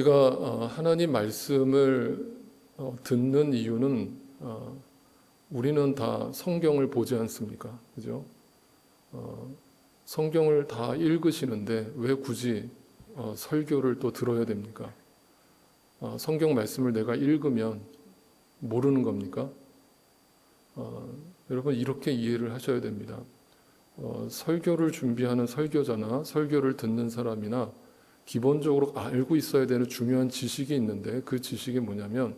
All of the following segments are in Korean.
우리가 하나님 말씀을 듣는 이유는 우리는 다 성경을 보지 않습니까? 그죠? 성경을 다 읽으시는데 왜 굳이 설교를 또 들어야 됩니까? 성경 말씀을 내가 읽으면 모르는 겁니까? 여러분 이렇게 이해를 하셔야 됩니다. 설교를 준비하는 설교자나 설교를 듣는 사람이나 기본적으로 알고 있어야 되는 중요한 지식이 있는데 그 지식이 뭐냐면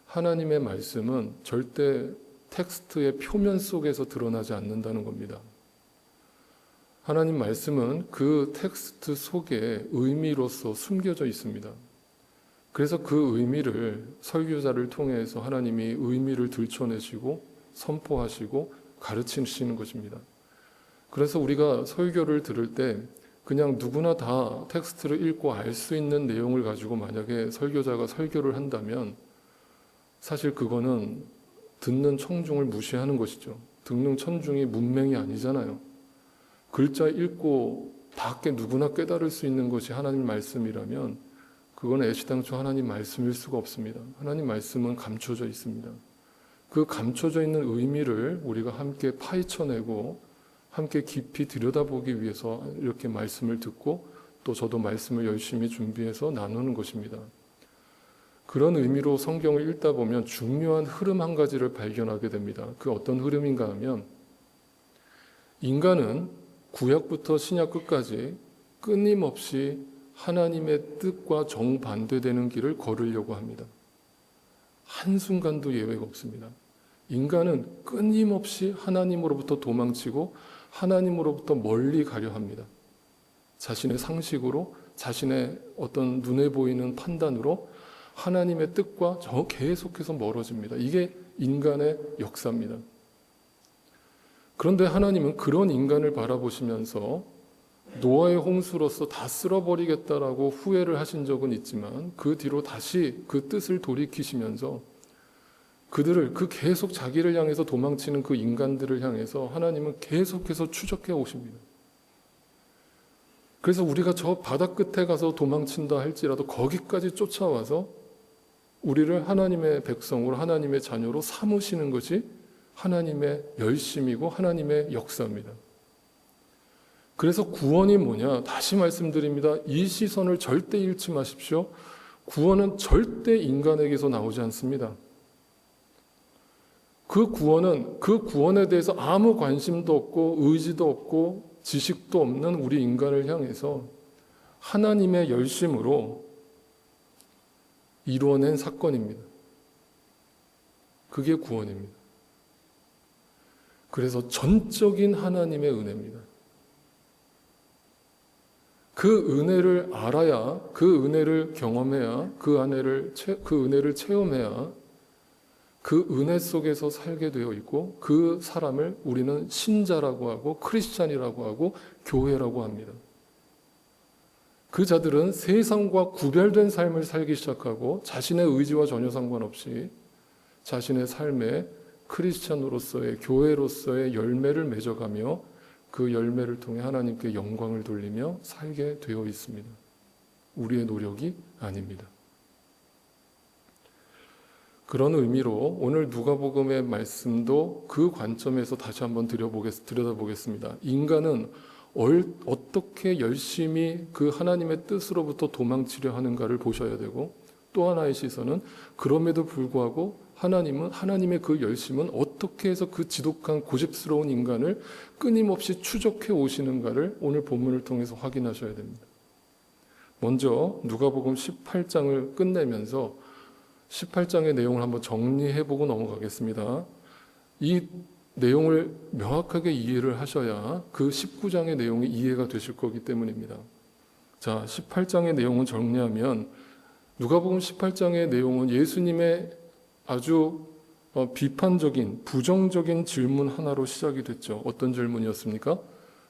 하나님의 말씀은 절대 텍스트의 표면 속에서 드러나지 않는다는 겁니다. 하나님 말씀은 그 텍스트 속에 의미로서 숨겨져 있습니다. 그래서 그 의미를 설교자를 통해서 하나님이 의미를 들춰내시고 선포하시고 가르치시는 것입니다. 그래서 우리가 설교를 들을 때 그냥 누구나 다 텍스트를 읽고 알 수 있는 내용을 가지고 만약에 설교자가 설교를 한다면 사실 그거는 듣는 청중을 무시하는 것이죠. 듣는 청중이 문맹이 아니잖아요. 글자 읽고 밖에 누구나 깨달을 수 있는 것이 하나님 말씀이라면 그건 애시당초 하나님 말씀일 수가 없습니다. 하나님 말씀은 감춰져 있습니다. 그 감춰져 있는 의미를 우리가 함께 파헤쳐내고 함께 깊이 들여다보기 위해서 이렇게 말씀을 듣고 또 저도 말씀을 열심히 준비해서 나누는 것입니다. 그런 의미로 성경을 읽다 보면 중요한 흐름 한 가지를 발견하게 됩니다. 그 어떤 흐름인가 하면 인간은 구약부터 신약 끝까지 끊임없이 하나님의 뜻과 정반대되는 길을 걸으려고 합니다. 한순간도 예외가 없습니다. 인간은 끊임없이 하나님으로부터 도망치고 하나님으로부터 멀리 가려 합니다. 자신의 상식으로, 자신의 어떤 눈에 보이는 판단으로 하나님의 뜻과 계속해서 멀어집니다. 이게 인간의 역사입니다. 그런데 하나님은 그런 인간을 바라보시면서 노아의 홍수로서 다 쓸어버리겠다라고 후회를 하신 적은 있지만 그 뒤로 다시 그 뜻을 돌이키시면서 그들을 계속 자기를 향해서 도망치는 그 인간들을 향해서 하나님은 계속해서 추적해 오십니다. 그래서 우리가 저 바다 끝에 가서 도망친다 할지라도 거기까지 쫓아와서 우리를 하나님의 백성으로 하나님의 자녀로 삼으시는 것이 하나님의 열심이고 하나님의 역사입니다. 그래서 구원이 뭐냐? 다시 말씀드립니다. 이 시선을 절대 잃지 마십시오. 구원은 절대 인간에게서 나오지 않습니다. 그 구원에 대해서 아무 관심도 없고 의지도 없고 지식도 없는 우리 인간을 향해서 하나님의 열심으로 이루어낸 사건입니다. 그게 구원입니다. 그래서 전적인 하나님의 은혜입니다. 그 은혜를 알아야, 그 은혜를 경험해야, 그 은혜를 체험해야 그 은혜 속에서 살게 되어 있고 그 사람을 우리는 신자라고 하고 크리스찬이라고 하고 교회라고 합니다. 그 자들은 세상과 구별된 삶을 살기 시작하고 자신의 의지와 전혀 상관없이 자신의 삶에 크리스찬으로서의 교회로서의 열매를 맺어가며 그 열매를 통해 하나님께 영광을 돌리며 살게 되어 있습니다. 우리의 노력이 아닙니다. 그런 의미로 오늘 누가복음의 말씀도 그 관점에서 다시 한번 들여다보겠습니다. 인간은 어떻게 열심히 그 하나님의 뜻으로부터 도망치려 하는가를 보셔야 되고 또 하나의 시선은 그럼에도 불구하고 하나님은 하나님의 그 열심은 어떻게 해서 그 지독한 고집스러운 인간을 끊임없이 추적해 오시는가를 오늘 본문을 통해서 확인하셔야 됩니다. 먼저 누가복음 18장을 끝내면서 18장의 내용을 한번 정리해보고 넘어가겠습니다. 이 내용을 명확하게 이해를 하셔야 그 19장의 내용이 이해가 되실 거기 때문입니다. 자, 18장의 내용은 정리하면 누가복음 18장의 내용은 예수님의 아주 비판적인 부정적인 질문 하나로 시작이 됐죠. 어떤 질문이었습니까?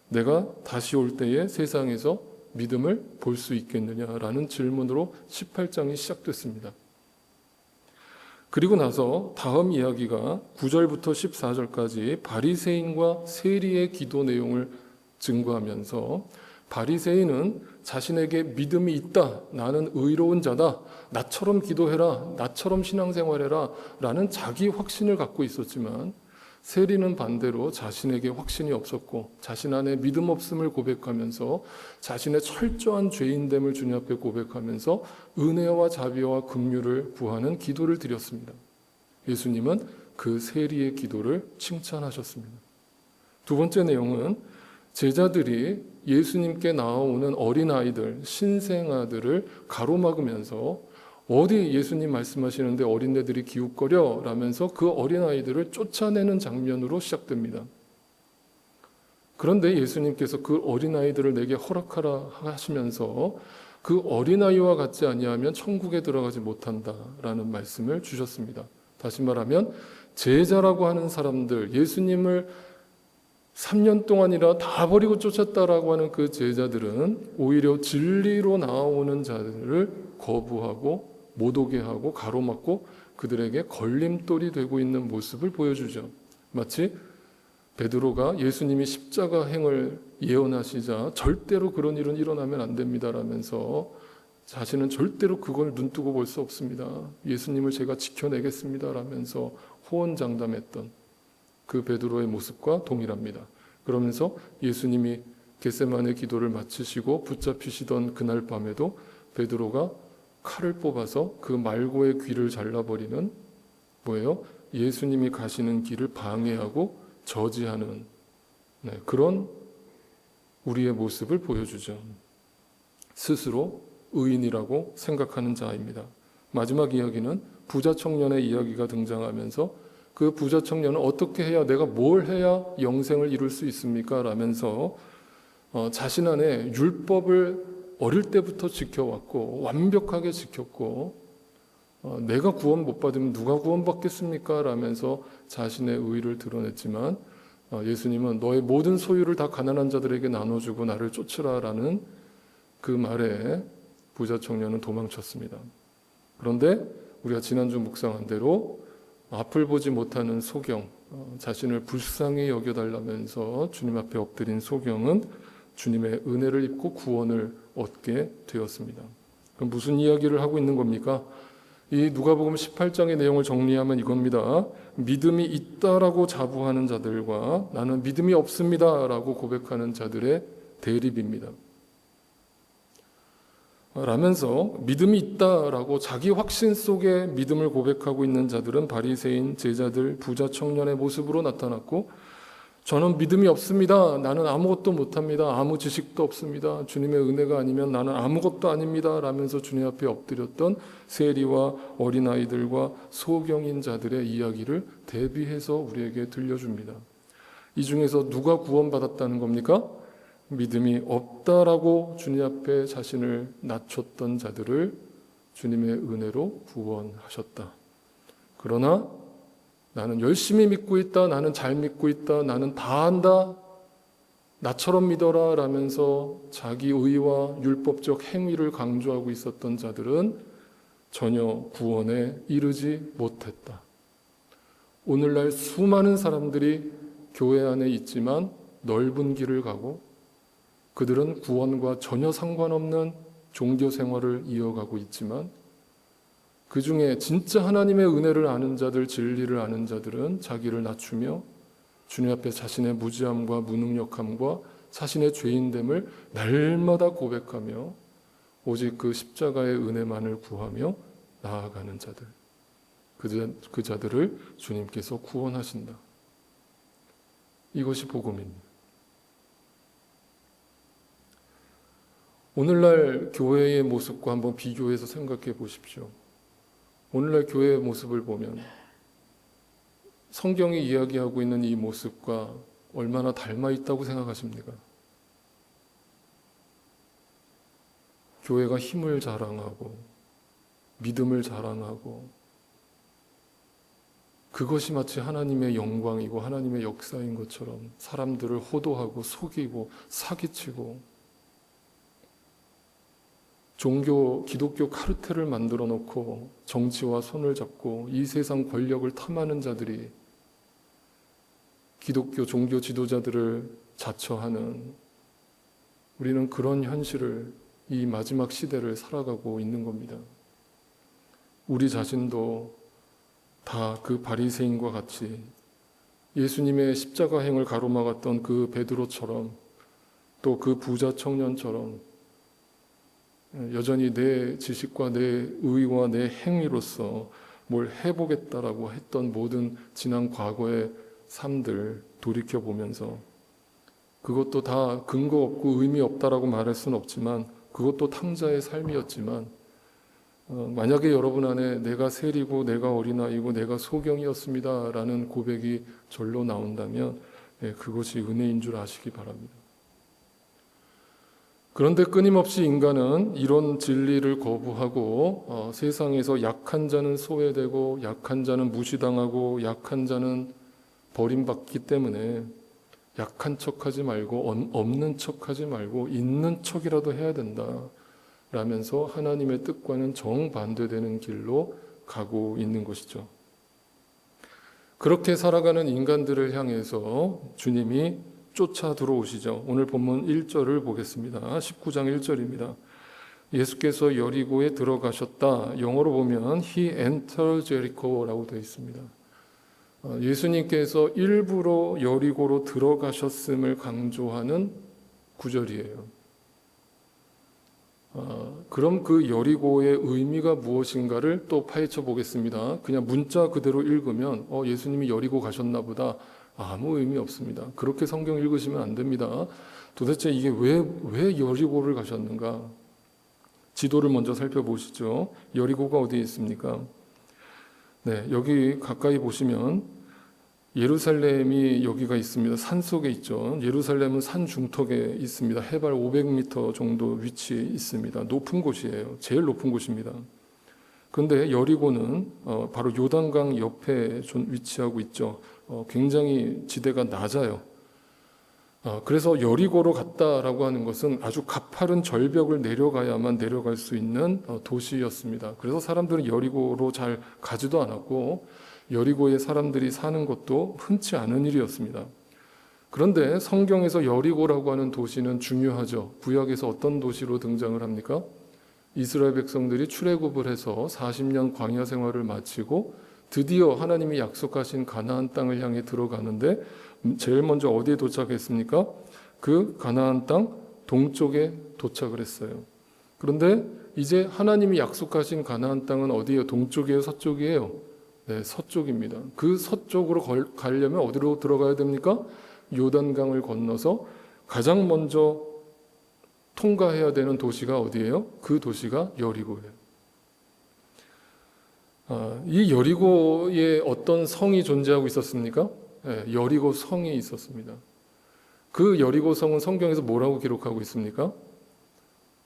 내가 다시 올 때에 세상에서 믿음을 볼 수 있겠느냐라는 질문으로 18장이 시작됐습니다. 그리고 나서 다음 이야기가 9절부터 14절까지 바리새인과 세리의 기도 내용을 증거하면서 바리새인은 자신에게 믿음이 있다, 나는 의로운 자다, 나처럼 기도해라, 나처럼 신앙생활해라 라는 자기 확신을 갖고 있었지만, 세리는 반대로 자신에게 확신이 없었고 자신 안에 믿음 없음을 고백하면서 자신의 철저한 죄인됨을 주님 앞에 고백하면서 은혜와 자비와 긍휼을 구하는 기도를 드렸습니다. 예수님은 그 세리의 기도를 칭찬하셨습니다. 두 번째 내용은 제자들이 예수님께 나오는 어린아이들, 신생아들을 가로막으면서 어디 예수님 말씀하시는데 어린애들이 기웃거려 라면서 그 어린아이들을 쫓아내는 장면으로 시작됩니다. 그런데 예수님께서 그 어린아이들을 내게 허락하라 하시면서 그 어린아이와 같지 아니하면 천국에 들어가지 못한다라는 말씀을 주셨습니다. 다시 말하면 제자라고 하는 사람들, 예수님을 3년 동안이라 다 버리고 쫓았다라고 하는 그 제자들은 오히려 진리로 나오는 자들을 거부하고 못 오게 하고 가로막고 그들에게 걸림돌이 되고 있는 모습을 보여주죠. 마치 베드로가 예수님이 십자가 행을 예언하시자 절대로 그런 일은 일어나면 안 됩니다라면서 자신은 절대로 그걸 눈뜨고 볼 수 없습니다. 예수님을 제가 지켜내겠습니다 라면서 호언장담했던 그 베드로의 모습과 동일합니다. 그러면서 예수님이 겟세마네 기도를 마치시고 붙잡히시던 그날 밤에도 베드로가 칼을 뽑아서 그 말고의 귀를 잘라버리는 뭐예요? 예수님이 가시는 길을 방해하고 저지하는 그런 우리의 모습을 보여주죠. 스스로 의인이라고 생각하는 자입니다. 마지막 이야기는 부자 청년의 이야기가 등장하면서 그 부자 청년은 어떻게 해야, 내가 뭘 해야 영생을 이룰 수 있습니까? 라면서 자신 안에 율법을 어릴 때부터 지켜왔고 완벽하게 지켰고 내가 구원 못 받으면 누가 구원받겠습니까? 라면서 자신의 의의를 드러냈지만 예수님은 너의 모든 소유를 다 가난한 자들에게 나눠주고 나를 쫓으라 라는 그 말에 부자 청년은 도망쳤습니다. 그런데 우리가 지난주 묵상한 대로 앞을 보지 못하는 소경, 자신을 불쌍히 여겨달라면서 주님 앞에 엎드린 소경은 주님의 은혜를 입고 구원을 얻게 되었습니다. 그럼 무슨 이야기를 하고 있는 겁니까? 이 누가복음 18장의 내용을 정리하면 이겁니다. 믿음이 있다라고 자부하는 자들과 나는 믿음이 없습니다라고 고백하는 자들의 대립입니다. 라면서 믿음이 있다라고 자기 확신 속에 믿음을 고백하고 있는 자들은 바리새인, 제자들, 부자 청년의 모습으로 나타났고, 저는 믿음이 없습니다. 나는 아무것도 못합니다. 아무 지식도 없습니다. 주님의 은혜가 아니면 나는 아무것도 아닙니다. 라면서 주님 앞에 엎드렸던 세리와 어린아이들과 소경인 자들의 이야기를 대비해서 우리에게 들려줍니다. 이 중에서 누가 구원받았다는 겁니까? 믿음이 없다라고 주님 앞에 자신을 낮췄던 자들을 주님의 은혜로 구원하셨다. 그러나 나는 열심히 믿고 있다, 나는 잘 믿고 있다, 나는 다 한다, 나처럼 믿어라 라면서 자기 의와 율법적 행위를 강조하고 있었던 자들은 전혀 구원에 이르지 못했다. 오늘날 수많은 사람들이 교회 안에 있지만 넓은 길을 가고 그들은 구원과 전혀 상관없는 종교 생활을 이어가고 있지만 그 중에 진짜 하나님의 은혜를 아는 자들, 진리를 아는 자들은 자기를 낮추며 주님 앞에 자신의 무지함과 무능력함과 자신의 죄인됨을 날마다 고백하며 오직 그 십자가의 은혜만을 구하며 나아가는 자들, 그 자들을 주님께서 구원하신다. 이것이 복음입니다. 오늘날 교회의 모습과 한번 비교해서 생각해 보십시오. 오늘날 교회의 모습을 보면 성경이 이야기하고 있는 이 모습과 얼마나 닮아 있다고 생각하십니까? 교회가 힘을 자랑하고 믿음을 자랑하고 그것이 마치 하나님의 영광이고 하나님의 역사인 것처럼 사람들을 호도하고 속이고 사기치고 기독교 카르텔을 만들어 놓고 정치와 손을 잡고 이 세상 권력을 탐하는 자들이 기독교 종교 지도자들을 자처하는 우리는 그런 현실을, 이 마지막 시대를 살아가고 있는 겁니다. 우리 자신도 다 그 바리새인과 같이 예수님의 십자가행을 가로막았던 그 베드로처럼, 또 그 부자 청년처럼 여전히 내 지식과 내 의와 내 행위로서 뭘 해보겠다라고 했던 모든 지난 과거의 삶들 돌이켜보면서, 그것도 다 근거 없고 의미 없다라고 말할 수는 없지만 그것도 탕자의 삶이었지만, 만약에 여러분 안에 내가 세리고 내가 어린아이고 내가 소경이었습니다 라는 고백이 절로 나온다면 그것이 은혜인 줄 아시기 바랍니다. 그런데 끊임없이 인간은 이런 진리를 거부하고 세상에서 약한 자는 소외되고 약한 자는 무시당하고 약한 자는 버림받기 때문에 약한 척하지 말고 없는 척하지 말고 있는 척이라도 해야 된다 라면서 하나님의 뜻과는 정반대되는 길로 가고 있는 것이죠. 그렇게 살아가는 인간들을 향해서 주님이 쫓아 들어오시죠. 오늘 본문 1절을 보겠습니다. 19장 1절입니다. 예수께서 여리고에 들어가셨다. 영어로 보면 He entered Jericho라고 되어 있습니다. 예수님께서 일부러 여리고로 들어가셨음을 강조하는 구절이에요. 그럼 그 여리고의 의미가 무엇인가를 또 파헤쳐 보겠습니다. 그냥 문자 그대로 읽으면 예수님이 여리고 가셨나 보다, 아무 의미 없습니다. 그렇게 성경 읽으시면 안 됩니다. 도대체 이게 왜 여리고를 가셨는가? 지도를 먼저 살펴보시죠. 여리고가 어디에 있습니까? 네, 여기 가까이 보시면 예루살렘이 여기가 있습니다. 산 속에 있죠. 예루살렘은 산 중턱에 있습니다. 해발 500m 정도 위치에 있습니다. 높은 곳이에요. 제일 높은 곳입니다. 그런데 여리고는 바로 요단강 옆에 위치하고 있죠. 굉장히 지대가 낮아요. 그래서 여리고로 갔다라고 하는 것은 아주 가파른 절벽을 내려가야만 내려갈 수 있는 도시였습니다. 그래서 사람들은 여리고로 잘 가지도 않았고 여리고에 사람들이 사는 것도 흔치 않은 일이었습니다. 그런데 성경에서 여리고라고 하는 도시는 중요하죠. 구약에서 어떤 도시로 등장을 합니까? 이스라엘 백성들이 출애굽을 해서 40년 광야 생활을 마치고 드디어 하나님이 약속하신 가나안 땅을 향해 들어가는데 제일 먼저 어디에 도착했습니까? 그 가나안 땅 동쪽에 도착을 했어요. 그런데 이제 하나님이 약속하신 가나안 땅은 어디예요? 동쪽이에요? 서쪽이에요? 네, 서쪽입니다. 그 서쪽으로 가려면 어디로 들어가야 됩니까? 요단강을 건너서 가장 먼저 통과해야 되는 도시가 어디예요? 그 도시가 여리고예요. 이 여리고에 어떤 성이 존재하고 있었습니까? 네, 여리고 성이 있었습니다. 그 여리고 성은 성경에서 뭐라고 기록하고 있습니까?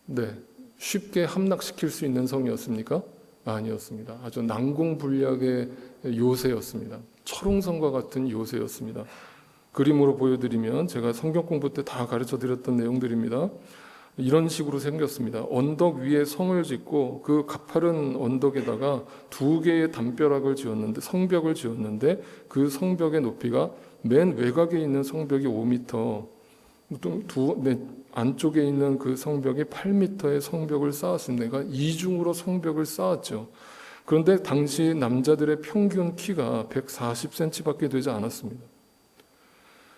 네, 쉽게 함락시킬 수 있는 성이었습니까? 아니었습니다. 아주 난공불락의 요새였습니다. 철옹성과 같은 요새였습니다. 그림으로 보여드리면 제가 성경 공부 때 다 가르쳐 드렸던 내용들입니다. 이런 식으로 생겼습니다. 언덕 위에 성을 짓고 그 가파른 언덕에다가 2개의 담벼락을 지었는데, 성벽을 지었는데 그 성벽의 높이가 맨 외곽에 있는 성벽이 5m, 안쪽에 있는 그 성벽이 8m의 성벽을 쌓았습니다. 그러니까 이중으로 성벽을 쌓았죠. 그런데 당시 남자들의 평균 키가 140cm밖에 되지 않았습니다.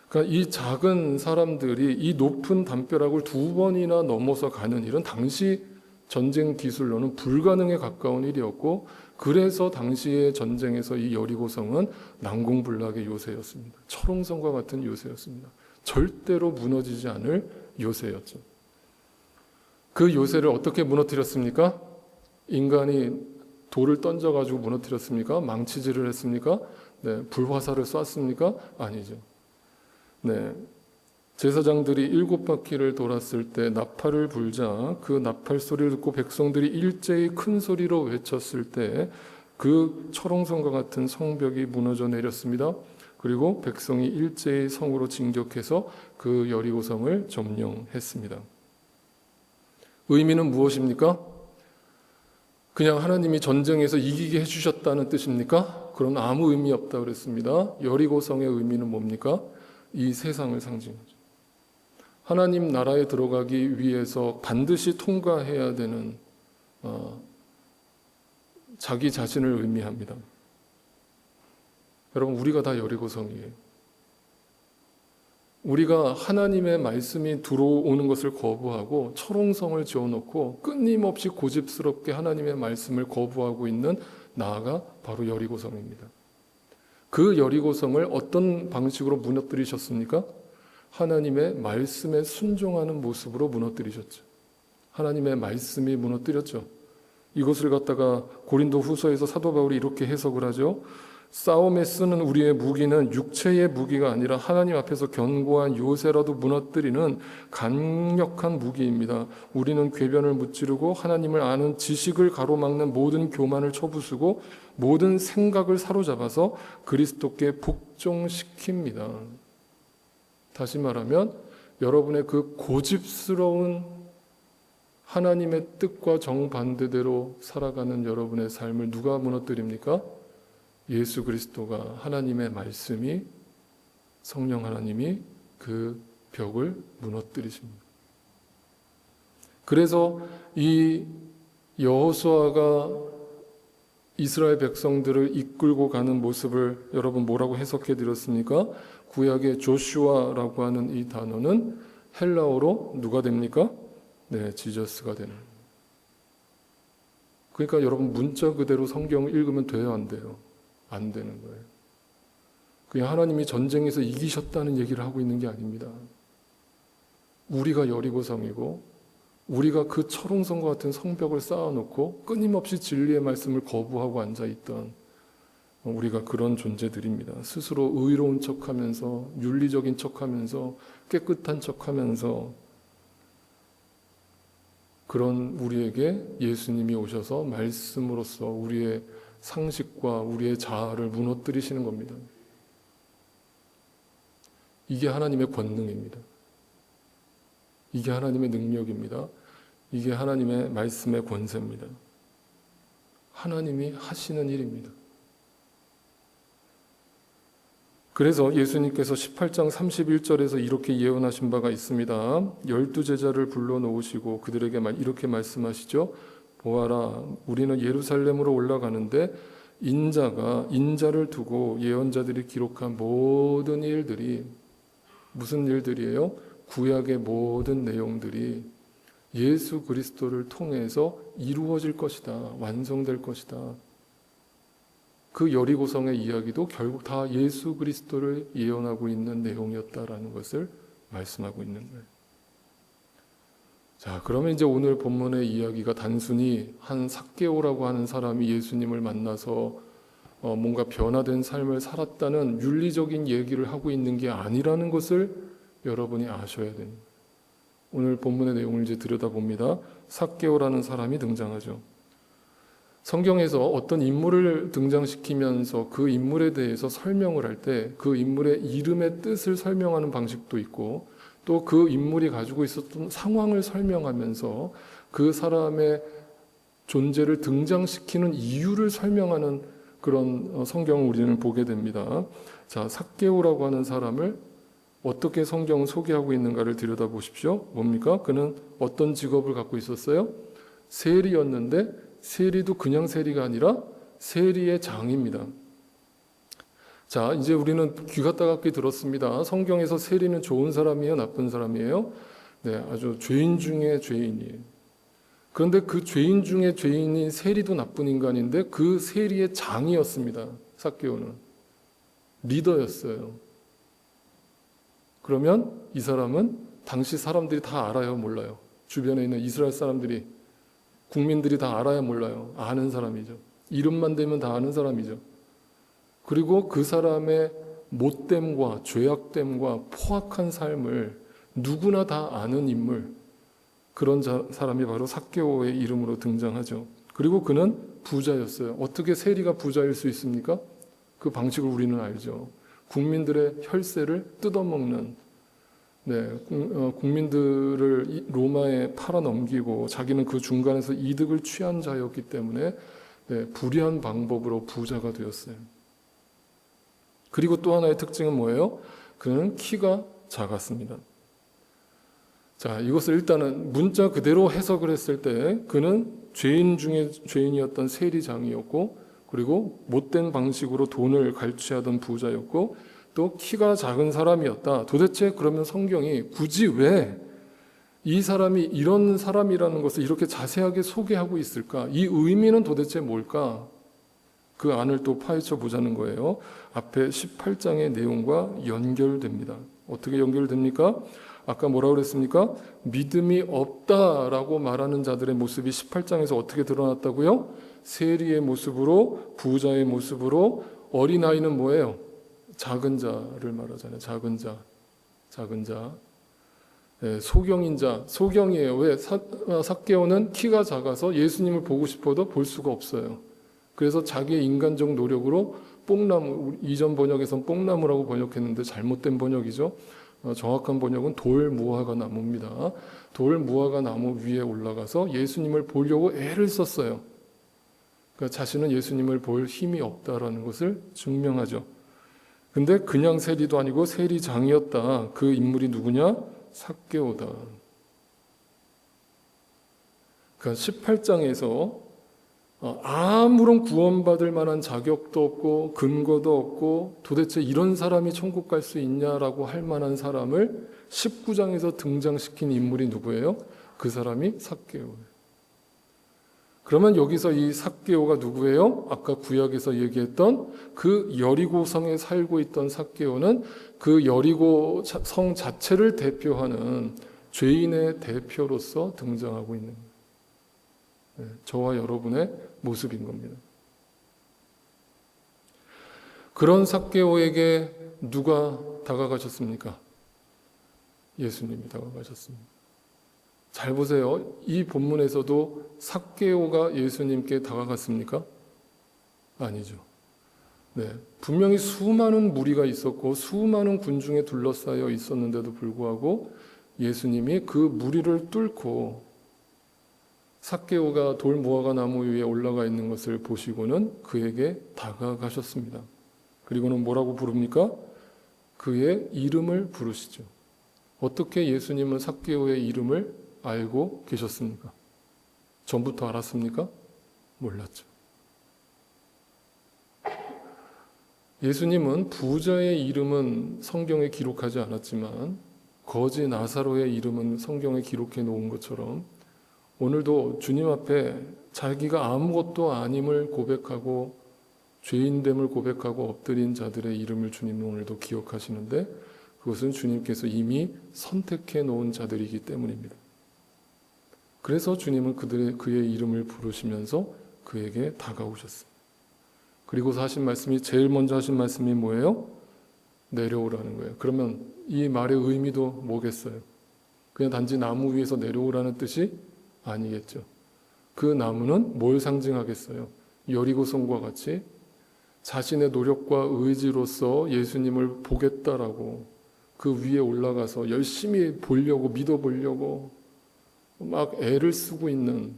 그러니까 이 작은 사람들이 이 높은 담벼락을 2번이나 넘어서 가는 일은 당시 전쟁 기술로는 불가능에 가까운 일이었고, 그래서 당시의 전쟁에서 이 여리고성은 난공불락의 요새였습니다. 철옹성과 같은 요새였습니다. 절대로 무너지지 않을 요새였죠. 그 요새를 어떻게 무너뜨렸습니까? 인간이 돌을 던져가지고 무너뜨렸습니까? 망치질을 했습니까? 네, 불화살을 쐈습니까? 아니죠. 네, 제사장들이 7바퀴를 돌았을 때 나팔을 불자 그 나팔 소리를 듣고 백성들이 일제히 큰 소리로 외쳤을 때 그 철옹성과 같은 성벽이 무너져 내렸습니다. 그리고 백성이 일제히 성으로 진격해서 그 여리고성을 점령했습니다. 의미는 무엇입니까? 그냥 하나님이 전쟁에서 이기게 해주셨다는 뜻입니까? 그럼 아무 의미 없다고 그랬습니다. 여리고성의 의미는 뭡니까? 이 세상을 상징하죠. 하나님 나라에 들어가기 위해서 반드시 통과해야 되는 자기 자신을 의미합니다. 여러분, 우리가 다 여리고성이에요. 우리가 하나님의 말씀이 들어오는 것을 거부하고 철옹성을 지어놓고 끊임없이 고집스럽게 하나님의 말씀을 거부하고 있는 나아가 바로 여리고성입니다. 그 여리고성을 어떤 방식으로 무너뜨리셨습니까? 하나님의 말씀에 순종하는 모습으로 무너뜨리셨죠. 하나님의 말씀이 무너뜨렸죠. 이것을 갖다가 고린도 후서에서 사도 바울이 이렇게 해석을 하죠. 싸움에 쓰는 우리의 무기는 육체의 무기가 아니라 하나님 앞에서 견고한 요새라도 무너뜨리는 강력한 무기입니다. 우리는 궤변을 무찌르고 하나님을 아는 지식을 가로막는 모든 교만을 쳐부수고 모든 생각을 사로잡아서 그리스도께 복종시킵니다. 다시 말하면 여러분의 그 고집스러운 하나님의 뜻과 정반대대로 살아가는 여러분의 삶을 누가 무너뜨립니까? 예수 그리스도가, 하나님의 말씀이, 성령 하나님이 그 벽을 무너뜨리십니다. 그래서 이 여호수아가 이스라엘 백성들을 이끌고 가는 모습을 여러분 뭐라고 해석해 드렸습니까? 구약의 조슈아라고 하는 이 단어는 헬라어로 누가 됩니까? 네, 지저스가 되는. 그러니까 여러분 문자 그대로 성경을 읽으면 돼요, 안 돼요? 안 되는 거예요. 그냥 하나님이 전쟁에서 이기셨다는 얘기를 하고 있는 게 아닙니다. 우리가 여리고성이고 우리가 그 철옹성과 같은 성벽을 쌓아놓고 끊임없이 진리의 말씀을 거부하고 앉아있던 우리가 그런 존재들입니다. 스스로 의로운 척하면서 윤리적인 척하면서 깨끗한 척하면서 그런 우리에게 예수님이 오셔서 말씀으로써 우리의 상식과 우리의 자아를 무너뜨리시는 겁니다. 이게 하나님의 권능입니다. 이게 하나님의 능력입니다. 이게 하나님의 말씀의 권세입니다. 하나님이 하시는 일입니다. 그래서 예수님께서 18장 31절에서 이렇게 예언하신 바가 있습니다. 12제자를 불러놓으시고 그들에게 이렇게 말씀하시죠. 보아라, 우리는 예루살렘으로 올라가는데 인자를 두고 예언자들이 기록한 모든 일들이 무슨 일들이에요? 구약의 모든 내용들이 예수 그리스도를 통해서 이루어질 것이다. 완성될 것이다. 그 여리고성의 이야기도 결국 다 예수 그리스도를 예언하고 있는 내용이었다라는 것을 말씀하고 있는 거예요. 자, 그러면 이제 오늘 본문의 이야기가 단순히 한 삭개오라고 하는 사람이 예수님을 만나서 뭔가 변화된 삶을 살았다는 윤리적인 얘기를 하고 있는 게 아니라는 것을 여러분이 아셔야 됩니다. 오늘 본문의 내용을 이제 들여다봅니다. 삭개오라는 사람이 등장하죠. 성경에서 어떤 인물을 등장시키면서 그 인물에 대해서 설명을 할 때 그 인물의 이름의 뜻을 설명하는 방식도 있고 또 그 인물이 가지고 있었던 상황을 설명하면서 그 사람의 존재를 등장시키는 이유를 설명하는 그런 성경을 우리는 보게 됩니다. 자, 삭개오라고 하는 사람을 어떻게 성경은 소개하고 있는가를 들여다보십시오. 뭡니까? 그는 어떤 직업을 갖고 있었어요? 세리였는데 세리도 그냥 세리가 아니라 세리의 장입니다. 자, 이제 우리는 귀가 따갑게 들었습니다. 성경에서 세리는 좋은 사람이에요? 나쁜 사람이에요? 네, 아주 죄인 중에 죄인이에요. 그런데 그 죄인 중에 죄인인 세리도 나쁜 인간인데 그 세리의 장이었습니다. 삭개오는 리더였어요. 그러면 이 사람은 당시 사람들이 다 알아요? 몰라요? 주변에 있는 이스라엘 사람들이 국민들이 다 알아야 몰라요? 아는 사람이죠. 이름만 대면 다 아는 사람이죠. 그리고 그 사람의 못됨과 죄악됨과 포악한 삶을 누구나 다 아는 인물, 그런 사람이 바로 삭개오의 이름으로 등장하죠. 그리고 그는 부자였어요. 어떻게 세리가 부자일 수 있습니까? 그 방식을 우리는 알죠. 국민들의 혈세를 뜯어먹는, 국민들을 로마에 팔아넘기고 자기는 그 중간에서 이득을 취한 자였기 때문에 불의한 방법으로 부자가 되었어요. 그리고 또 하나의 특징은 뭐예요? 그는 키가 작았습니다. 자, 이것을 일단은 문자 그대로 해석을 했을 때 그는 죄인 중에 죄인이었던 세리장이었고, 그리고 못된 방식으로 돈을 갈취하던 부자였고, 또 키가 작은 사람이었다. 도대체 그러면 성경이 굳이 왜 이 사람이 이런 사람이라는 것을 이렇게 자세하게 소개하고 있을까? 이 의미는 도대체 뭘까? 그 안을 또 파헤쳐 보자는 거예요. 앞에 18장의 내용과 연결됩니다. 어떻게 연결됩니까? 아까 뭐라고 그랬습니까? 믿음이 없다라고 말하는 자들의 모습이 18장에서 어떻게 드러났다고요? 세리의 모습으로, 부자의 모습으로, 어린아이는 뭐예요? 작은 자를 말하잖아요. 작은 자. 소경인 자, 소경이에요. 왜? 삭개오는 키가 작아서 예수님을 보고 싶어도 볼 수가 없어요. 그래서 자기의 인간적 노력으로 뽕나무, 이전 번역에선 뽕나무라고 번역했는데 잘못된 번역이죠. 정확한 번역은 돌무화과 나무입니다. 돌무화과 나무 위에 올라가서 예수님을 보려고 애를 썼어요. 그러니까 자신은 예수님을 볼 힘이 없다라는 것을 증명하죠. 근데 그냥 세리도 아니고 세리장이었다. 그 인물이 누구냐? 삭개오다. 그러니까 18장에서 아무런 구원받을 만한 자격도 없고 근거도 없고 도대체 이런 사람이 천국 갈 수 있냐라고 할 만한 사람을 19장에서 등장시킨 인물이 누구예요? 그 사람이 삭개오예요. 그러면 여기서 이 삭개오가 누구예요? 아까 구약에서 얘기했던 그 여리고성에 살고 있던 삭개오는 그 여리고 성 자체를 대표하는 죄인의 대표로서 등장하고 있는 거예요. 저와 여러분의 모습인 겁니다. 그런 삭개오에게 누가 다가가셨습니까? 예수님이 다가가셨습니다. 잘 보세요. 이 본문에서도 삭개오가 예수님께 다가갔습니까? 아니죠. 네, 분명히 수많은 무리가 있었고 수많은 군중에 둘러싸여 있었는데도 불구하고 예수님이 그 무리를 뚫고 삭개오가 돌무화과 나무 위에 올라가 있는 것을 보시고는 그에게 다가가셨습니다. 그리고는 뭐라고 부릅니까? 그의 이름을 부르시죠. 어떻게 예수님은 삭개오의 이름을 알고 계셨습니까? 전부터 알았습니까? 몰랐죠. 예수님은 부자의 이름은 성경에 기록하지 않았지만 거지 나사로의 이름은 성경에 기록해 놓은 것처럼 오늘도 주님 앞에 자기가 아무것도 아님을 고백하고 죄인됨을 고백하고 엎드린 자들의 이름을 주님은 오늘도 기억하시는데 그것은 주님께서 이미 선택해 놓은 자들이기 때문입니다. 그래서 주님은 그의 이름을 부르시면서 그에게 다가오셨습니다. 그리고서 하신 말씀이 제일 먼저 하신 말씀이 뭐예요? 내려오라는 거예요. 그러면 이 말의 의미도 뭐겠어요? 그냥 단지 나무 위에서 내려오라는 뜻이 아니겠죠. 그 나무는 뭘 상징하겠어요? 여리고성과 같이 자신의 노력과 의지로서 예수님을 보겠다라고 그 위에 올라가서 열심히 보려고 믿어보려고 막 애를 쓰고 있는,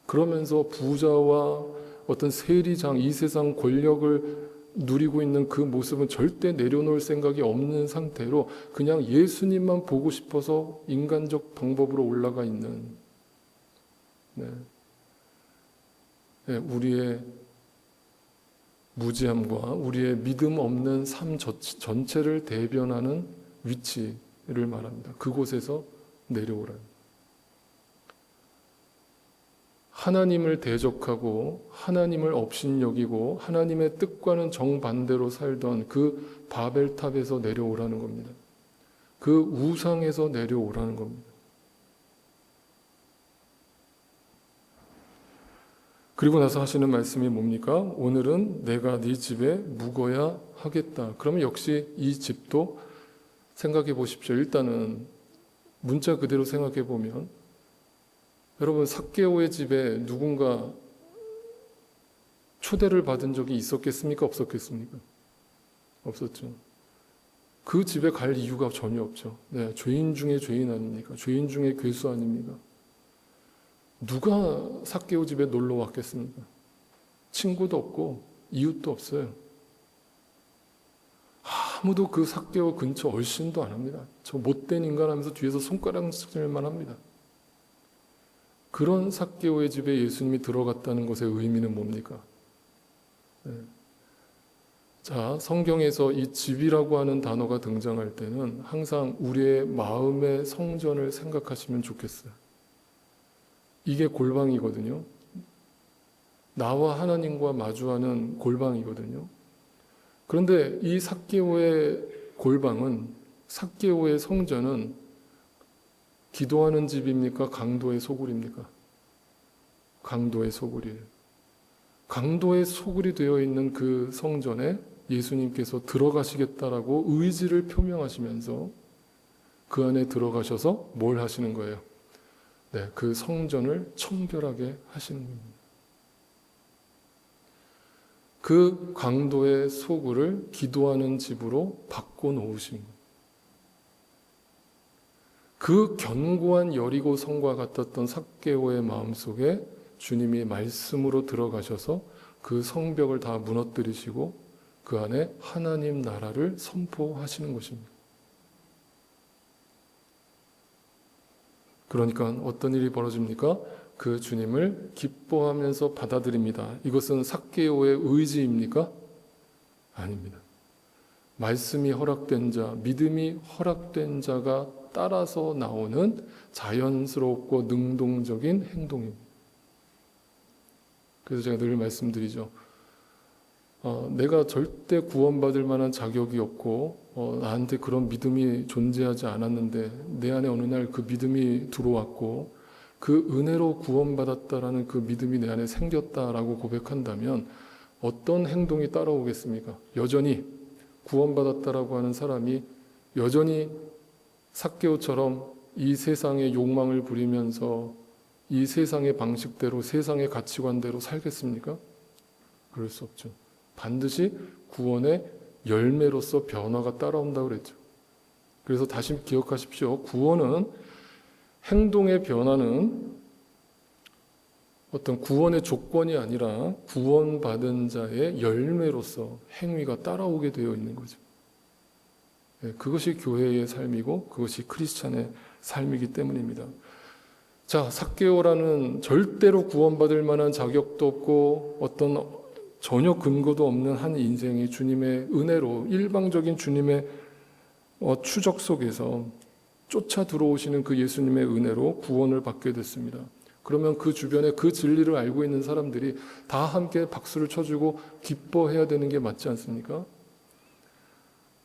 그러면서 부자와 어떤 세리장, 이 세상 권력을 누리고 있는 그 모습은 절대 내려놓을 생각이 없는 상태로 그냥 예수님만 보고 싶어서 인간적 방법으로 올라가 있는 우리의 무지함과 우리의 믿음 없는 삶 전체를 대변하는 위치를 말합니다. 그곳에서 내려오라는. 하나님을 대적하고 하나님을 업신여기고 하나님의 뜻과는 정반대로 살던 그 바벨탑에서 내려오라는 겁니다. 그 우상에서 내려오라는 겁니다. 그리고 나서 하시는 말씀이 뭡니까? 오늘은 내가 네 집에 묵어야 하겠다. 그러면 역시 이 집도 생각해 보십시오. 일단은 문자 그대로 생각해 보면 여러분, 삭개오의 집에 누군가 초대를 받은 적이 있었겠습니까? 없었겠습니까? 없었죠. 그 집에 갈 이유가 전혀 없죠. 네, 죄인 중에 죄인 아닙니까? 죄인 중에 괴수 아닙니까? 누가 삭개오 집에 놀러 왔겠습니까? 친구도 없고 이웃도 없어요. 아무도 그 삭개오 근처 얼씬도 안 합니다. 저 못된 인간 하면서 뒤에서 손가락질만 합니다. 그런 삭개오의 집에 예수님이 들어갔다는 것의 의미는 뭡니까? 네. 자, 성경에서 이 집이라고 하는 단어가 등장할 때는 항상 우리의 마음의 성전을 생각하시면 좋겠어요. 이게 골방이거든요. 나와 하나님과 마주하는 골방이거든요. 그런데 이 삭개오의 골방은, 삭개오의 성전은 기도하는 집입니까? 강도의 소굴입니까? 강도의 소굴이에요. 강도의 소굴이 되어 있는 그 성전에 예수님께서 들어가시겠다라고 의지를 표명하시면서 그 안에 들어가셔서 뭘 하시는 거예요? 네, 그 성전을 청결하게 하시는 겁니다. 그 강도의 소굴을 기도하는 집으로 바꿔놓으신 거예요. 그 견고한 여리고 성과 같았던 삭개오의 마음속에 주님이 말씀으로 들어가셔서 그 성벽을 다 무너뜨리시고 그 안에 하나님 나라를 선포하시는 것입니다. 그러니까 어떤 일이 벌어집니까? 그 주님을 기뻐하면서 받아들입니다. 이것은 삭개오의 의지입니까? 아닙니다. 말씀이 허락된 자, 믿음이 허락된 자가 따라서 나오는 자연스럽고 능동적인 행동입니다. 그래서 제가 늘 말씀드리죠. 내가 절대 구원받을 만한 자격이 없고 나한테 그런 믿음이 존재하지 않았는데 내 안에 어느 날 그 믿음이 들어왔고 그 은혜로 구원받았다라는 그 믿음이 내 안에 생겼다라고 고백한다면 어떤 행동이 따라오겠습니까? 여전히 구원받았다라고 하는 사람이 여전히 삭개오처럼 이 세상의 욕망을 부리면서 이 세상의 방식대로 세상의 가치관대로 살겠습니까? 그럴 수 없죠. 반드시 구원의 열매로서 변화가 따라온다고 그랬죠. 그래서 다시 기억하십시오. 구원은 행동의 변화는 어떤 구원의 조건이 아니라 구원받은 자의 열매로서 행위가 따라오게 되어 있는 거죠. 그것이 교회의 삶이고 그것이 크리스찬의 삶이기 때문입니다. 자, 삭개오라는 절대로 구원받을 만한 자격도 없고 어떤 전혀 근거도 없는 한 인생이 주님의 은혜로 일방적인 주님의 추적 속에서 쫓아 들어오시는 그 예수님의 은혜로 구원을 받게 됐습니다. 그러면 그 주변에 그 진리를 알고 있는 사람들이 다 함께 박수를 쳐주고 기뻐해야 되는 게 맞지 않습니까?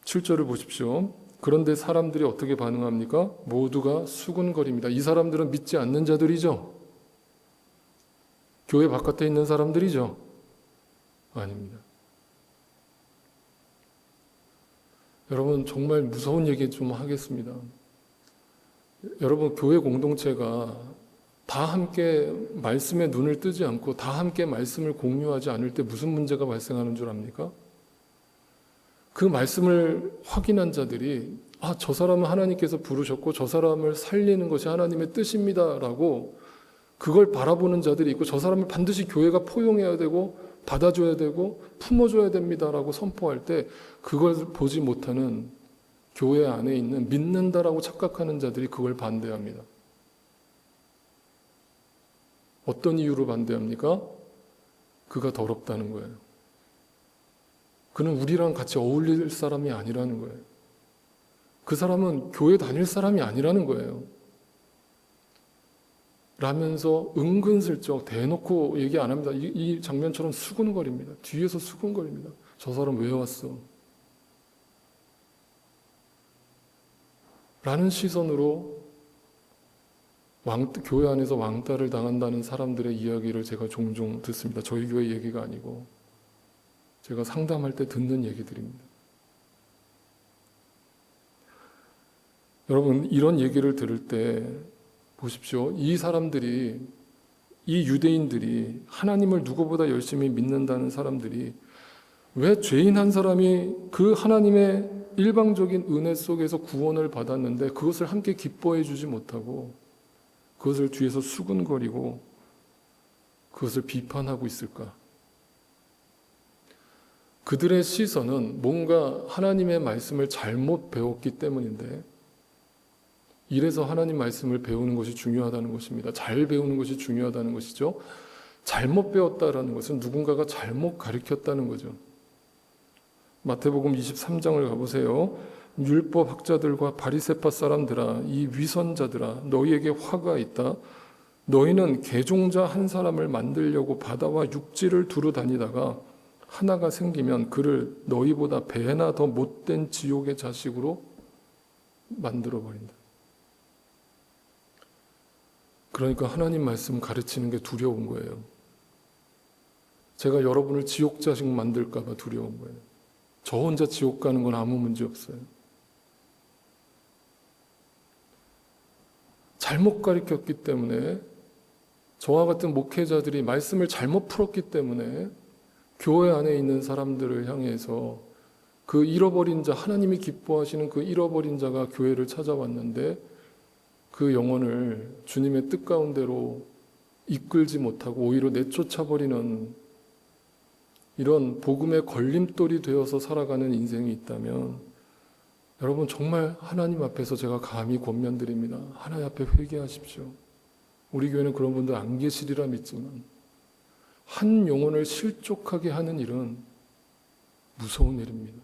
7절을 보십시오. 그런데 사람들이 어떻게 반응합니까? 모두가 수군거립니다. 이 사람들은 믿지 않는 자들이죠? 교회 바깥에 있는 사람들이죠? 아닙니다. 여러분, 정말 무서운 얘기 좀 하겠습니다. 여러분, 교회 공동체가 다 함께 말씀에 눈을 뜨지 않고 다 함께 말씀을 공유하지 않을 때 무슨 문제가 발생하는 줄 압니까? 그 말씀을 확인한 자들이 저 사람은 하나님께서 부르셨고 저 사람을 살리는 것이 하나님의 뜻입니다라고 그걸 바라보는 자들이 있고 저 사람을 반드시 교회가 포용해야 되고 받아줘야 되고 품어줘야 됩니다라고 선포할 때 그걸 보지 못하는 교회 안에 있는 믿는다라고 착각하는 자들이 그걸 반대합니다. 어떤 이유로 반대합니까? 그가 더럽다는 거예요. 그는 우리랑 같이 어울릴 사람이 아니라는 거예요. 그 사람은 교회 다닐 사람이 아니라는 거예요. 라면서 은근슬쩍 대놓고 얘기 안 합니다. 이 장면처럼 수군거립니다. 뒤에서 수군거립니다. 저 사람 왜 왔어? 라는 시선으로 교회 안에서 왕따를 당한다는 사람들의 이야기를 제가 종종 듣습니다. 저희 교회 얘기가 아니고 제가 상담할 때 듣는 얘기들입니다. 여러분, 이런 얘기를 들을 때 보십시오. 이 사람들이, 이 유대인들이 하나님을 누구보다 열심히 믿는다는 사람들이 왜 죄인 한 사람이 그 하나님의 일방적인 은혜 속에서 구원을 받았는데 그것을 함께 기뻐해 주지 못하고 그것을 뒤에서 수군거리고 그것을 비판하고 있을까? 그들의 시선은 뭔가 하나님의 말씀을 잘못 배웠기 때문인데, 이래서 하나님 말씀을 배우는 것이 중요하다는 것입니다. 잘 배우는 것이 중요하다는 것이죠. 잘못 배웠다라는 것은 누군가가 잘못 가르쳤다는 거죠. 마태복음 23장을 가보세요. 율법 학자들과 바리새파 사람들아, 이 위선자들아, 너희에게 화가 있다. 너희는 개종자 한 사람을 만들려고 바다와 육지를 두루 다니다가 하나가 생기면 그를 너희보다 배나 더 못된 지옥의 자식으로 만들어버린다. 그러니까 하나님 말씀 가르치는 게 두려운 거예요. 제가 여러분을 지옥 자식 만들까 봐 두려운 거예요. 저 혼자 지옥 가는 건 아무 문제 없어요. 잘못 가르쳤기 때문에, 저와 같은 목회자들이 말씀을 잘못 풀었기 때문에 교회 안에 있는 사람들을 향해서 그 잃어버린 자, 하나님이 기뻐하시는 그 잃어버린 자가 교회를 찾아왔는데 그 영혼을 주님의 뜻 가운데로 이끌지 못하고 오히려 내쫓아버리는 이런 복음의 걸림돌이 되어서 살아가는 인생이 있다면, 여러분 정말 하나님 앞에서 제가 감히 권면드립니다. 하나님 앞에 회개하십시오. 우리 교회는 그런 분들 안 계시리라 믿지만, 한 영혼을 실족하게 하는 일은 무서운 일입니다.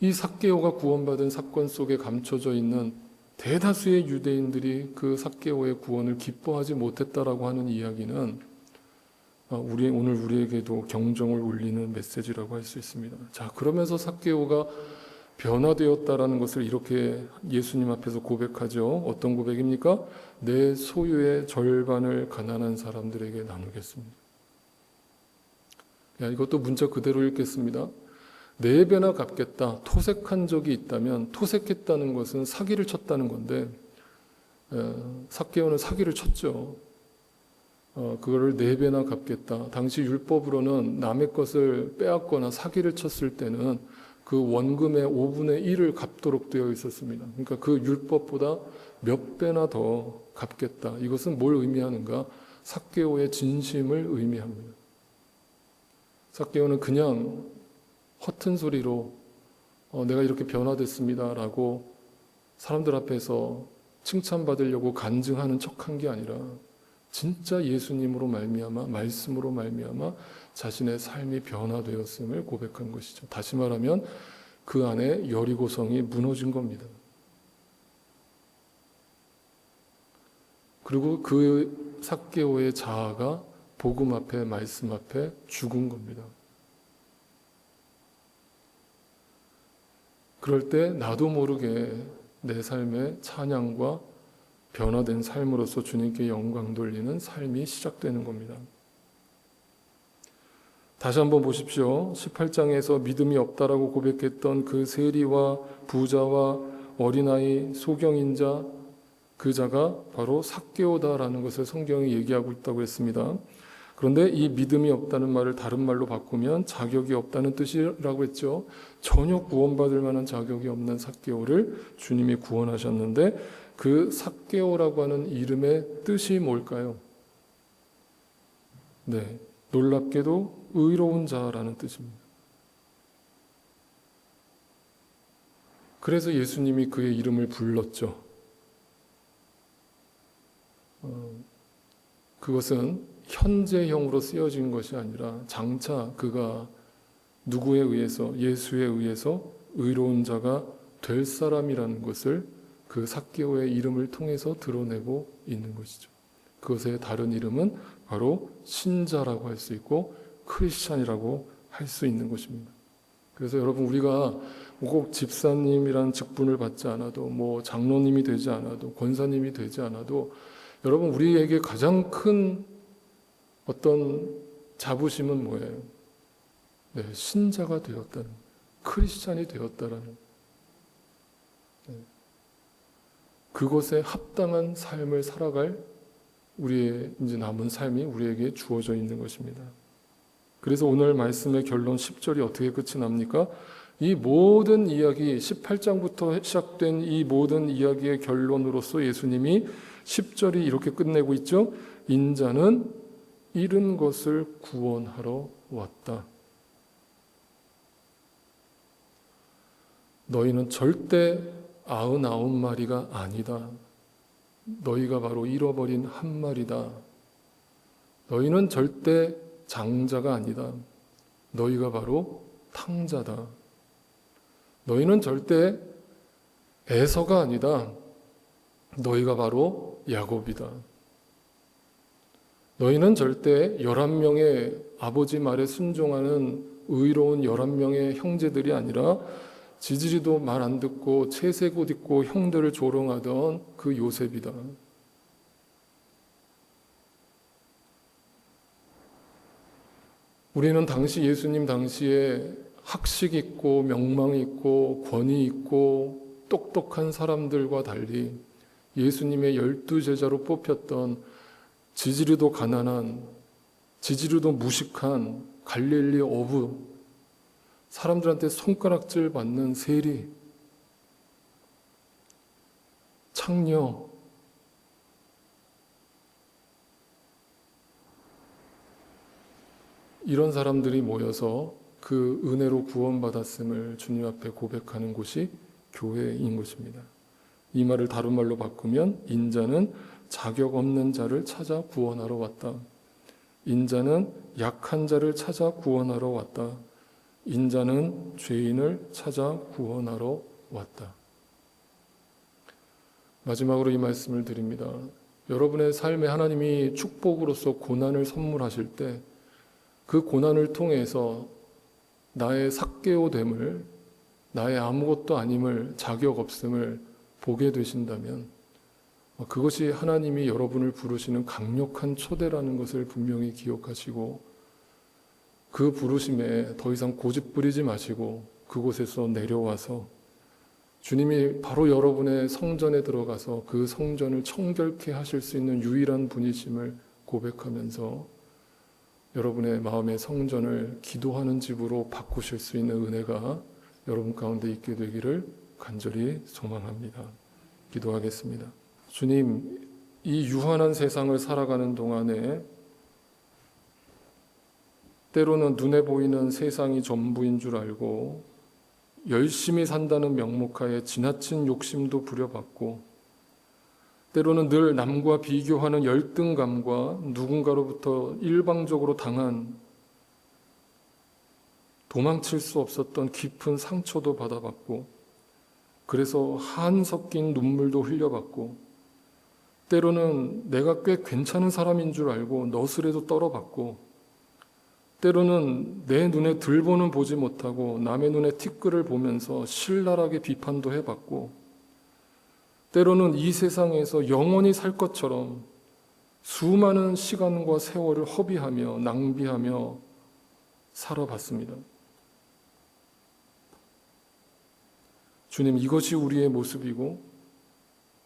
이 삭개오가 구원받은 사건 속에 감춰져 있는 대다수의 유대인들이 그 삭개오의 구원을 기뻐하지 못했다라고 하는 이야기는 오늘 우리에게도 경종을 울리는 메시지라고 할 수 있습니다. 자, 그러면서 삭개오가 변화되었다라는 것을 이렇게 예수님 앞에서 고백하죠. 어떤 고백입니까? 내 소유의 절반을 가난한 사람들에게 나누겠습니다. 이것도 문자 그대로 읽겠습니다. 4배나 갚겠다. 토색한 적이 있다면, 토색했다는 것은 사기를 쳤다는 건데, 삭개오는 사기를 쳤죠. 그거를 4배나 갚겠다. 당시 율법으로는 남의 것을 빼앗거나 사기를 쳤을 때는 그 원금의 5분의 1을 갚도록 되어 있었습니다. 그러니까 그 율법보다 몇 배나 더 갚겠다. 이것은 뭘 의미하는가? 삭개오의 진심을 의미합니다. 삭개오는 그냥 허튼 소리로 내가 이렇게 변화됐습니다라고 사람들 앞에서 칭찬받으려고 간증하는 척한 게 아니라 진짜 예수님으로 말미암아, 말씀으로 말미암아 자신의 삶이 변화되었음을 고백한 것이죠. 다시 말하면 그 안에 여리고성이 무너진 겁니다. 그리고 그 삭개오의 자아가 복음 앞에, 말씀 앞에 죽은 겁니다. 그럴 때 나도 모르게 내 삶의 찬양과 변화된 삶으로서 주님께 영광 돌리는 삶이 시작되는 겁니다. 다시 한번 보십시오. 18장에서 믿음이 없다라고 고백했던 그 세리와 부자와 어린아이, 소경인자, 그 자가 바로 삭개오다라는 것을 성경이 얘기하고 있다고 했습니다. 그런데 이 믿음이 없다는 말을 다른 말로 바꾸면 자격이 없다는 뜻이라고 했죠. 전혀 구원받을 만한 자격이 없는 삭개오를 주님이 구원하셨는데, 그 삭개오라고 하는 이름의 뜻이 뭘까요? 네, 놀랍게도 의로운 자라는 뜻입니다. 그래서 예수님이 그의 이름을 불렀죠. 그것은 현재형으로 쓰여진 것이 아니라 장차 그가 누구에 의해서, 예수에 의해서 의로운 자가 될 사람이라는 것을 그 삭개오의 이름을 통해서 드러내고 있는 것이죠. 그것의 다른 이름은 바로 신자라고 할 수 있고 크리스찬이라고 할 수 있는 것입니다. 그래서 여러분, 우리가 꼭 집사님이라는 직분을 받지 않아도, 장로님이 되지 않아도, 권사님이 되지 않아도, 여러분, 우리에게 가장 큰 어떤 자부심은 뭐예요? 네, 신자가 되었다는, 크리스찬이 되었다라는, 그것에 합당한 삶을 살아갈 우리의 이제 남은 삶이 우리에게 주어져 있는 것입니다. 그래서 오늘 말씀의 결론 10절이 어떻게 끝이 납니까? 이 모든 이야기, 18장부터 시작된 이 모든 이야기의 결론으로서 예수님이 10절이 이렇게 끝내고 있죠. 인자는 잃은 것을 구원하러 왔다. 너희는 절대 99마리가 아니다. 너희가 바로 잃어버린 한 마리다. 너희는 절대 장자가 아니다. 너희가 바로 탕자다. 너희는 절대 에서가 아니다. 너희가 바로 야곱이다. 너희는 절대 11명의 아버지 말에 순종하는 의로운 11명의 형제들이 아니라 지지리도 말 안 듣고 채색 옷 입고 형들을 조롱하던 그 요셉이다. 우리는 당시 예수님 당시에 학식 있고 명망 있고 권위 있고 똑똑한 사람들과 달리 예수님의 12제자로 뽑혔던 지지리도 가난한, 지지리도 무식한 갈릴리 어부, 사람들한테 손가락질 받는 세리, 창녀, 이런 사람들이 모여서 그 은혜로 구원받았음을 주님 앞에 고백하는 곳이 교회인 것입니다. 이 말을 다른 말로 바꾸면 인자는 자격 없는 자를 찾아 구원하러 왔다. 인자는 약한 자를 찾아 구원하러 왔다. 인자는 죄인을 찾아 구원하러 왔다. 마지막으로 이 말씀을 드립니다. 여러분의 삶에 하나님이 축복으로서 고난을 선물하실 때 그 고난을 통해서 나의 삭개오됨을, 나의 아무것도 아님을, 자격 없음을 보게 되신다면 그것이 하나님이 여러분을 부르시는 강력한 초대라는 것을 분명히 기억하시고 그 부르심에 더 이상 고집 부리지 마시고 그곳에서 내려와서 주님이 바로 여러분의 성전에 들어가서 그 성전을 청결케 하실 수 있는 유일한 분이심을 고백하면서 여러분의 마음의 성전을 기도하는 집으로 바꾸실 수 있는 은혜가 여러분 가운데 있게 되기를 간절히 소망합니다. 기도하겠습니다. 주님, 이 유한한 세상을 살아가는 동안에 때로는 눈에 보이는 세상이 전부인 줄 알고 열심히 산다는 명목하에 지나친 욕심도 부려봤고 때로는 늘 남과 비교하는 열등감과 누군가로부터 일방적으로 당한 도망칠 수 없었던 깊은 상처도 받아봤고 그래서 한 섞인 눈물도 흘려봤고 때로는 내가 꽤 괜찮은 사람인 줄 알고 너스레도 떨어봤고 때로는 내 눈에 들보는 보지 못하고 남의 눈에 티끌을 보면서 신랄하게 비판도 해봤고 때로는 이 세상에서 영원히 살 것처럼 수많은 시간과 세월을 허비하며 낭비하며 살아봤습니다. 주님, 이것이 우리의 모습이고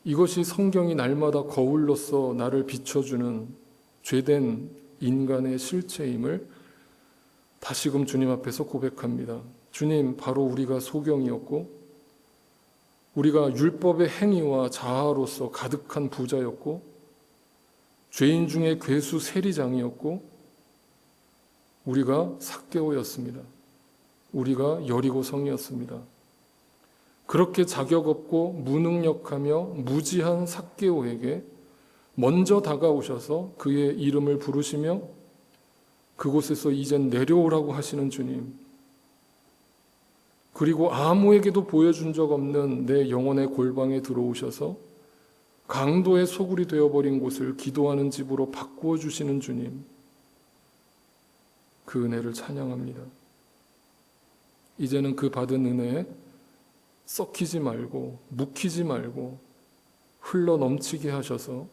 이것이 성경이 날마다 거울로서 나를 비춰주는 죄된 인간의 실체임을 다시금 주님 앞에서 고백합니다. 주님, 바로 우리가 소경이었고 우리가 율법의 행위와 자아로서 가득한 부자였고 죄인 중에 괴수 세리장이었고 우리가 삭개오였습니다. 우리가 여리고성이었습니다. 그렇게 자격 없고 무능력하며 무지한 삭개오에게 먼저 다가오셔서 그의 이름을 부르시며 그곳에서 이젠 내려오라고 하시는 주님, 그리고 아무에게도 보여준 적 없는 내 영혼의 골방에 들어오셔서 강도의 소굴이 되어버린 곳을 기도하는 집으로 바꾸어 주시는 주님, 그 은혜를 찬양합니다. 이제는 그 받은 은혜에 썩히지 말고 묵히지 말고 흘러 넘치게 하셔서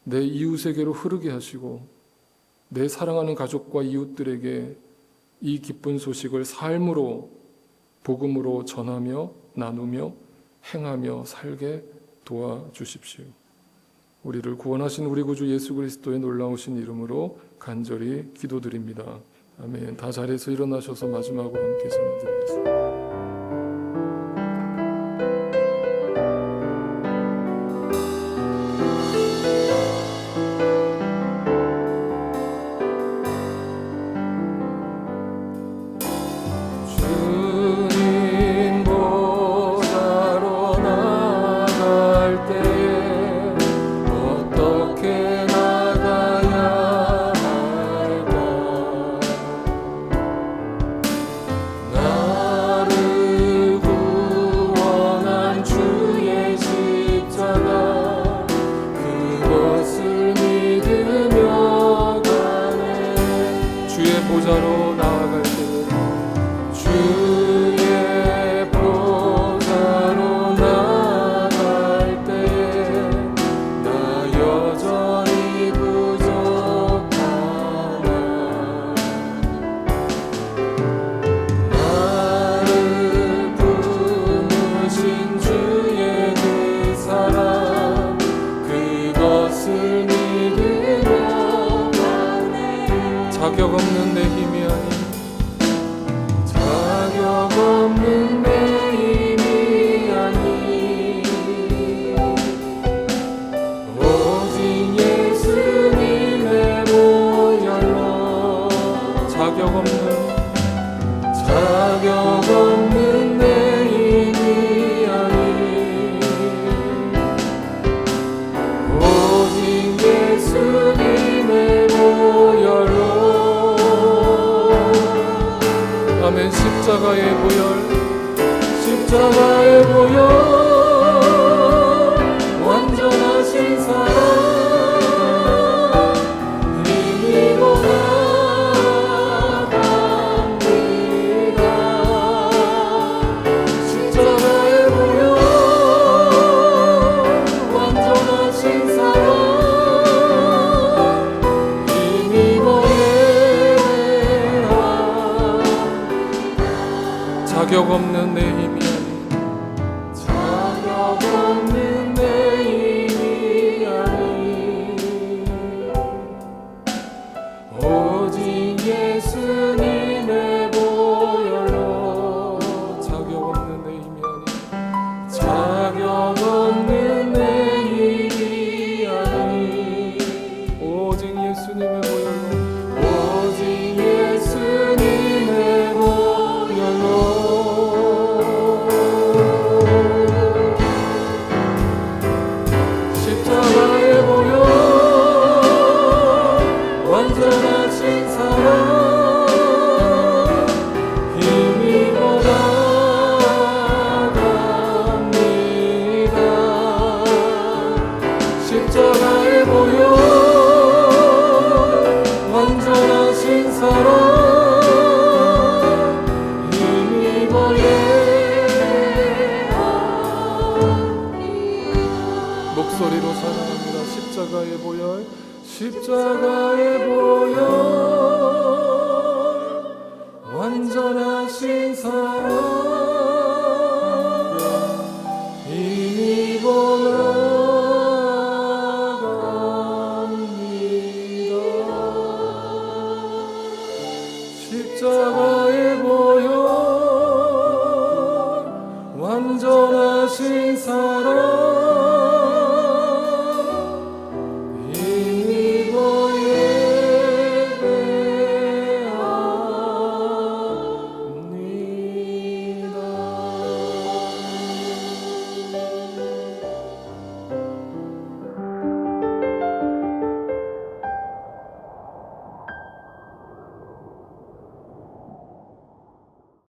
내 이웃에게로 흐르게 하시고 내 사랑하는 가족과 이웃들에게 이 기쁜 소식을 삶으로 복음으로 전하며 나누며 행하며 살게 도와주십시오. 우리를 구원하신 우리 구주 예수 그리스도의 놀라우신 이름으로 간절히 기도드립니다. 아멘. 다 자리에서 일어나셔서 마지막으로 함께 전해드리겠습니다. 십자가의 보혈 완전하신 사랑 힘입어 나갑니다. 십자가의 보혈 완전하신 사랑 힘입어 예배합니다. 자격 없는 내 힘이 십자가의 보혈 완전하신 사랑 힘입어 예배합니다. 목소리로 사랑합니다. 십자가의 보혈 십자가의 보혈 완전하신 사랑